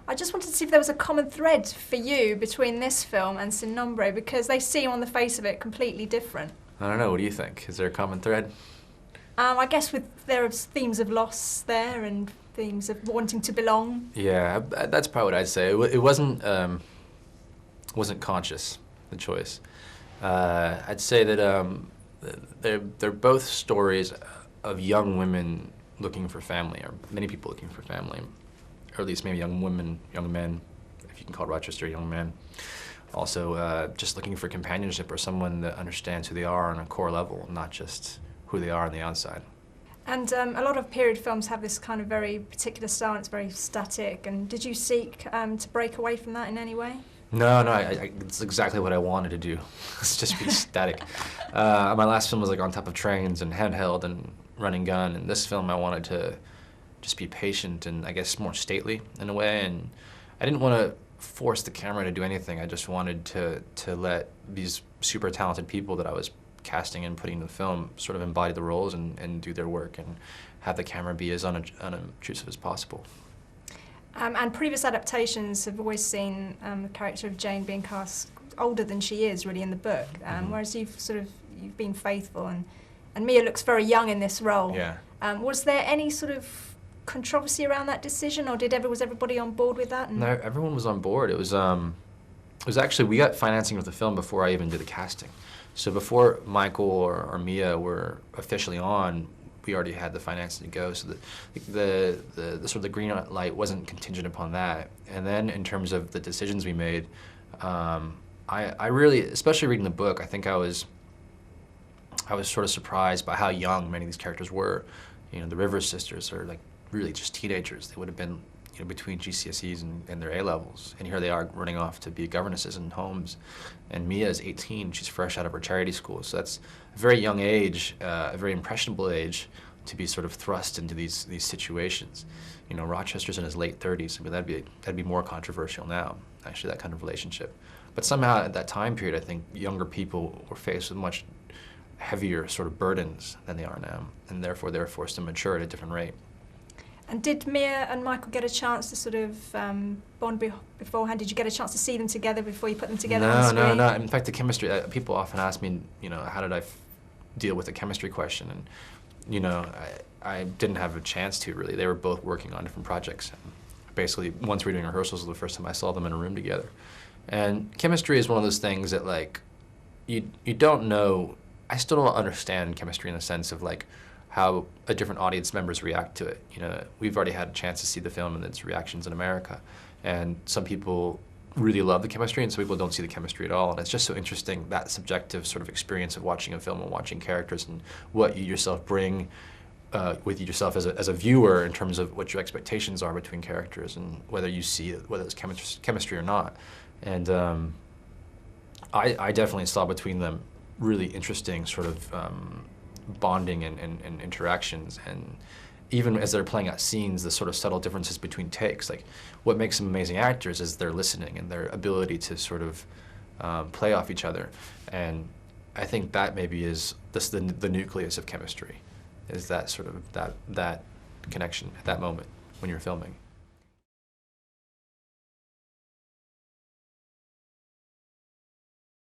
I just wanted to see if there was a common thread for you between this film and Sin Nombre, because they seem on the face of it completely different. I don't know, what do you think? Is there a common thread? I guess there are themes of loss there and themes of wanting to belong. Yeah, that's probably what I'd say. It wasn't conscious, the choice. I'd say that they're both stories of young women looking for family, or many people looking for family, or at least maybe young women, young men, if you can call Rochester a young man. Also, just looking for companionship or someone that understands who they are on a core level, not just who they are on the outside. And a lot of period films have this kind of very particular style, and it's very static. And did you seek to break away from that in any way? No, it's exactly what I wanted to do. It's just be static. My last film was like on top of trains and handheld and running gun, and this film I wanted to just be patient and I guess more stately in a way. And I didn't want to force the camera to do anything. I just wanted to let these super talented people that I was casting and putting in the film sort of embody the roles and do their work and have the camera be as unobtrusive as possible. And previous adaptations have always seen the character of Jane being cast older than she is really in the book, whereas you've been faithful, and Mia looks very young in this role. Yeah. Was there any sort of controversy around that decision, or was everybody on board with that? No, everyone was on board. It was actually, we got financing of the film before I even did the casting. So before Michael or Mia were officially on, we already had the financing to go. So the sort of the green light wasn't contingent upon that. And then in terms of the decisions we made, I really, especially reading the book, I think I was sort of surprised by how young many of these characters were. You know, the Rivers sisters are like really just teenagers. They would have been, you know, between GCSEs and their A-levels, and here they are running off to be governesses in homes. And Mia is 18, she's fresh out of her charity school, so that's a very young age, a very impressionable age to be sort of thrust into these situations. You know, Rochester's in his late 30s. I mean, that'd be more controversial now, actually, that kind of relationship. But somehow at that time period, I think younger people were faced with much heavier sort of burdens than they are now, and therefore they're forced to mature at a different rate. And did Mia and Michael get a chance to sort of bond beforehand? Did you get a chance to see them together before you put them together on screen? No. In fact, the chemistry, people often ask me, you know, how did I deal with the chemistry question? And, you know, I didn't have a chance to, really. They were both working on different projects. And basically, once we were doing rehearsals, was the first time I saw them in a room together. And chemistry is one of those things that, like, you don't know. I still don't understand chemistry in the sense of, like, how different audience members react to it. You know, we've already had a chance to see the film and its reactions in America, and some people really love the chemistry and some people don't see the chemistry at all, and it's just so interesting, that subjective sort of experience of watching a film and watching characters and what you yourself bring with yourself as a viewer in terms of what your expectations are between characters and whether you see whether it's chemistry or not. And I definitely saw between them really interesting sort of bonding and interactions, and even as they're playing out scenes, the sort of subtle differences between takes. Like, what makes them amazing actors is their listening and their ability to sort of play off each other. And I think that maybe is the nucleus of chemistry, is that sort of that connection at that moment when you're filming.